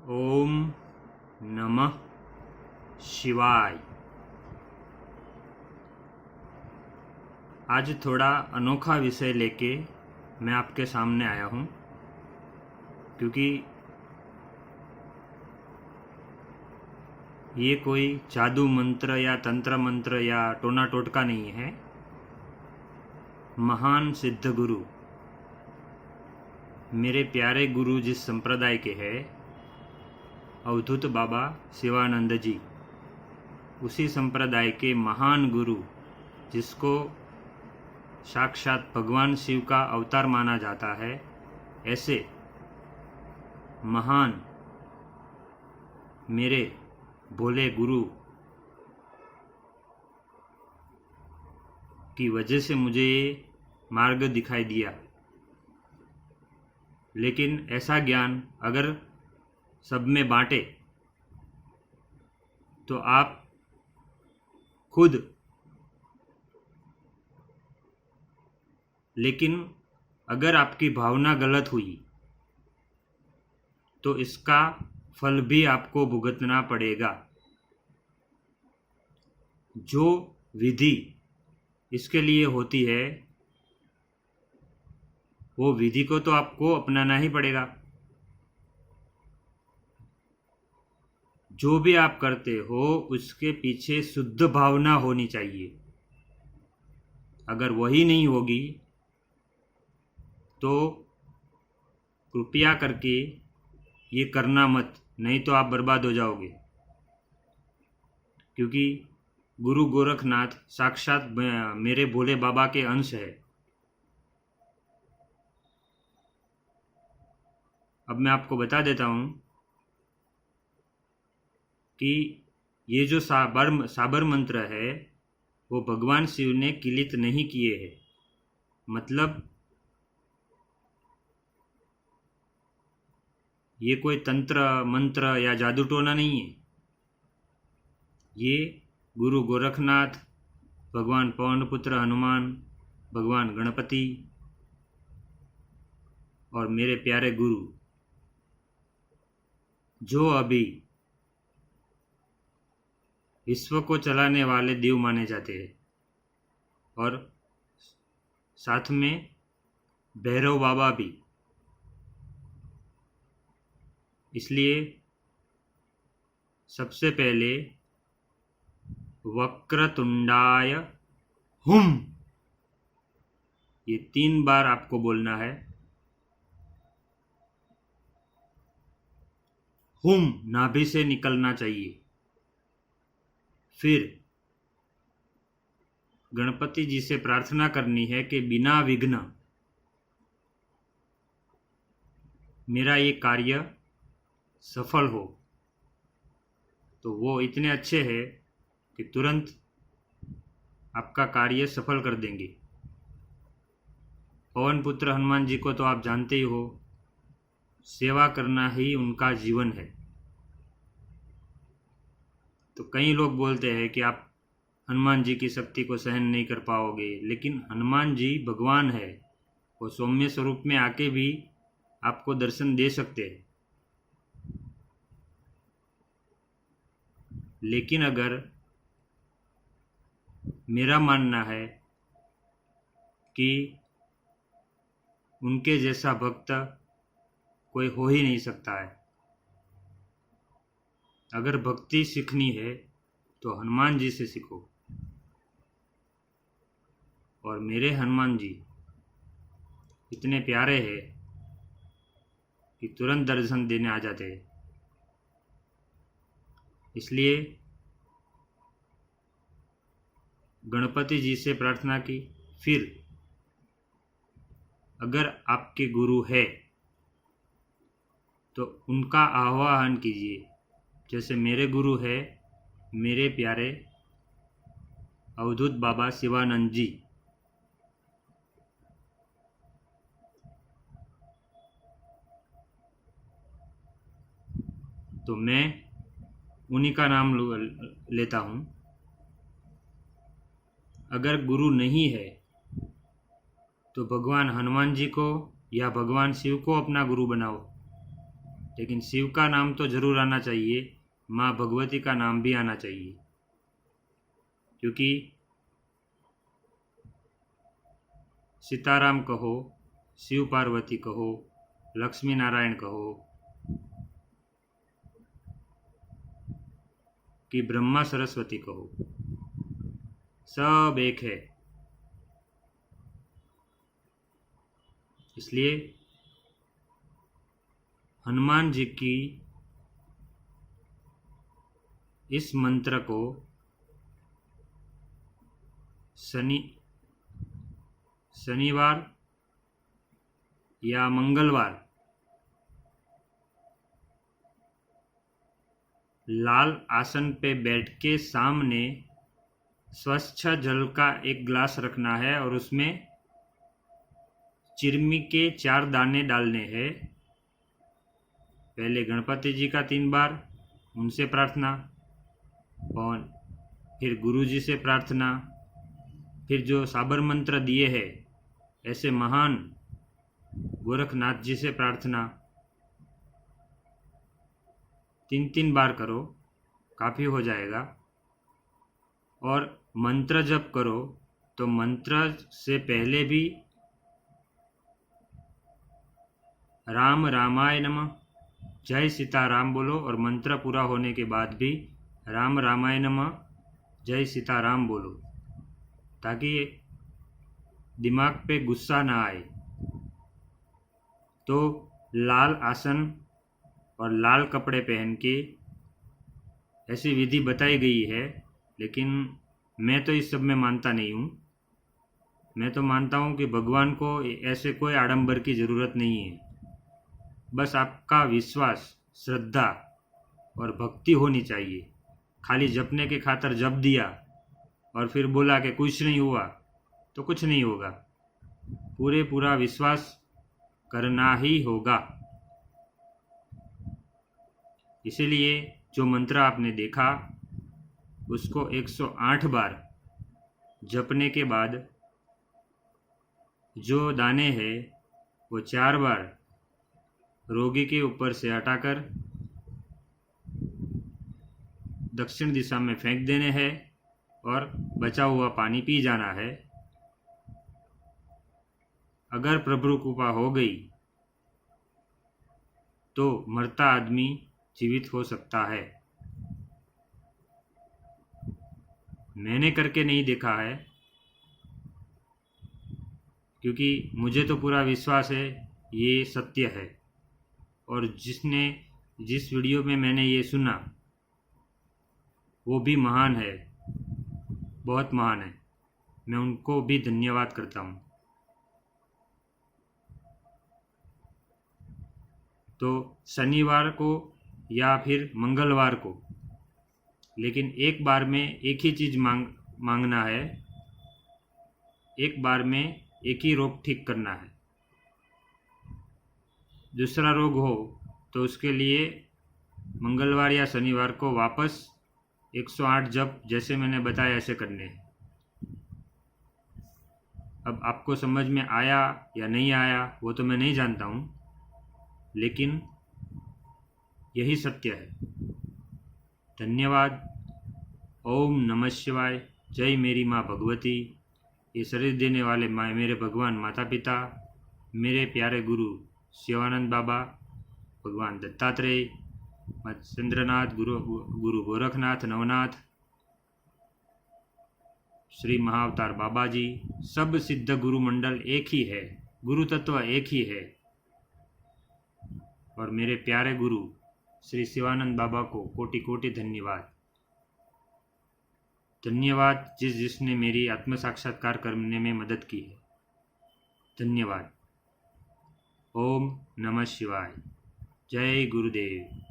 ओम नमः शिवाय। आज थोड़ा अनोखा विषय लेके मैं आपके सामने आया हूँ, क्योंकि ये कोई जादू मंत्र या तंत्र मंत्र या टोना टोटका नहीं है। महान सिद्ध गुरु, मेरे प्यारे गुरु जिस संप्रदाय के हैं, अवधूत बाबा शिवानंद जी, उसी संप्रदाय के महान गुरु जिसको साक्षात भगवान शिव का अवतार माना जाता है, ऐसे महान मेरे भोले गुरु की वजह से मुझे ये मार्ग दिखाई दिया। लेकिन ऐसा ज्ञान अगर सब में बांटे तो आप खुद, लेकिन अगर आपकी भावना गलत हुई तो इसका फल भी आपको भुगतना पड़ेगा। जो विधि इसके लिए होती है, वो विधि को तो आपको अपनाना ही पड़ेगा। जो भी आप करते हो उसके पीछे शुद्ध भावना होनी चाहिए। अगर वही नहीं होगी तो कृपया करके ये करना मत, नहीं तो आप बर्बाद हो जाओगे। क्योंकि गुरु गोरखनाथ साक्षात मेरे भोले बाबा के अंश है। अब मैं आपको बता देता हूँ कि ये जो साबर मंत्र है वो भगवान शिव ने किलित नहीं किए हैं। मतलब ये कोई तंत्र मंत्र या जादू टोना नहीं है। ये गुरु गोरखनाथ, भगवान पवन पुत्र हनुमान, भगवान गणपति और मेरे प्यारे गुरु, जो अभी विश्व को चलाने वाले देव माने जाते हैं, और साथ में भैरव बाबा भी। इसलिए सबसे पहले वक्रतुंडाय हुम, ये 3 बार आपको बोलना है। हुम नाभि से निकलना चाहिए। फिर गणपति जी से प्रार्थना करनी है कि बिना विघ्न मेरा ये कार्य सफल हो। तो वो इतने अच्छे हैं कि तुरंत आपका कार्य सफल कर देंगे। पवन पुत्र हनुमान जी को तो आप जानते ही हो, सेवा करना ही उनका जीवन है। तो कई लोग बोलते हैं कि आप हनुमान जी की शक्ति को सहन नहीं कर पाओगे, लेकिन हनुमान जी भगवान है। वो सौम्य स्वरूप में आके भी आपको दर्शन दे सकते हैं। लेकिन अगर मेरा मानना है कि उनके जैसा भक्त कोई हो ही नहीं सकता है। अगर भक्ति सीखनी है तो हनुमान जी से सीखो। और मेरे हनुमान जी इतने प्यारे हैं कि तुरंत दर्शन देने आ जाते हैं। इसलिए गणपति जी से प्रार्थना की। फिर अगर आपके गुरु है तो उनका आह्वान कीजिए। जैसे मेरे गुरु है मेरे प्यारे अवधूत बाबा शिवानंद जी। तो मैं उन्हीं का नाम लेता हूँ। अगर गुरु नहीं है तो भगवान हनुमान जी को या भगवान शिव को अपना गुरु बनाओ। लेकिन शिव का नाम तो जरूर आना चाहिए, माँ भगवती का नाम भी आना चाहिए, क्योंकि सीताराम कहो, शिव पार्वती कहो, लक्ष्मी नारायण कहो कि ब्रह्मा सरस्वती कहो, सब एक है। इसलिए हनुमान जी की इस मंत्र को शनिवार या मंगलवार लाल आसन पे बैठ के सामने स्वच्छ जल का एक गिलास रखना है और उसमें चिरमी के 4 दाने डालने हैं। पहले गणपति जी का 3 बार, उनसे प्रार्थना, और फिर गुरु जी से प्रार्थना, फिर जो साबर मंत्र दिए हैं ऐसे महान गोरखनाथ जी से प्रार्थना। 3 बार करो, काफ़ी हो जाएगा। और मंत्र जप करो तो मंत्र से पहले भी राम रामाय नमः, जय सीताराम बोलो, और मंत्र पूरा होने के बाद भी राम रामाय नमः, जय सीताराम बोलो, ताकि दिमाग पे गुस्सा ना आए। तो लाल आसन और लाल कपड़े पहन के ऐसी विधि बताई गई है, लेकिन मैं तो इस सब में मानता नहीं हूँ। मैं तो मानता हूँ कि भगवान को ऐसे कोई आडंबर की ज़रूरत नहीं है। बस आपका विश्वास, श्रद्धा और भक्ति होनी चाहिए। खाली जपने के खातर जप दिया और फिर बोला कि कुछ नहीं हुआ, तो कुछ नहीं होगा। पूरा विश्वास करना ही होगा। इसीलिए जो मंत्र आपने देखा उसको 108 बार जपने के बाद जो दाने हैं वो 4 बार रोगी के ऊपर से हटाकर दक्षिण दिशा में फेंक देने हैं और बचा हुआ पानी पी जाना है। अगर प्रभु कृपा हो गई तो मरता आदमी जीवित हो सकता है। मैंने करके नहीं देखा है, क्योंकि मुझे तो पूरा विश्वास है ये सत्य है। और जिस वीडियो में मैंने ये सुना वो भी महान है, बहुत महान है। मैं उनको भी धन्यवाद करता हूँ। तो शनिवार को या फिर मंगलवार को, लेकिन एक बार में एक ही चीज़ मांगना है, एक बार में एक ही रोग ठीक करना है। दूसरा रोग हो तो उसके लिए मंगलवार या शनिवार को वापस 108 जप जैसे मैंने बताया ऐसे करने हैं। अब आपको समझ में आया या नहीं आया वो तो मैं नहीं जानता हूँ, लेकिन यही सत्य है। धन्यवाद। ओम नमः शिवाय। जय मेरी माँ भगवती। ये शरीर देने वाले मेरे भगवान माता पिता, मेरे प्यारे गुरु शिवानंद बाबा, भगवान दत्तात्रेय, चंद्रनाथ, गुरु गोरखनाथ, नवनाथ, श्री महाअवतार बाबा जी, सब सिद्ध गुरु मंडल एक ही है, गुरु तत्व एक ही है। और मेरे प्यारे गुरु श्री शिवानंद बाबा को कोटि कोटि धन्यवाद। धन्यवाद जिसने मेरी आत्म साक्षात्कार करने में मदद की है। धन्यवाद। ओम नमः शिवाय। जय गुरुदेव।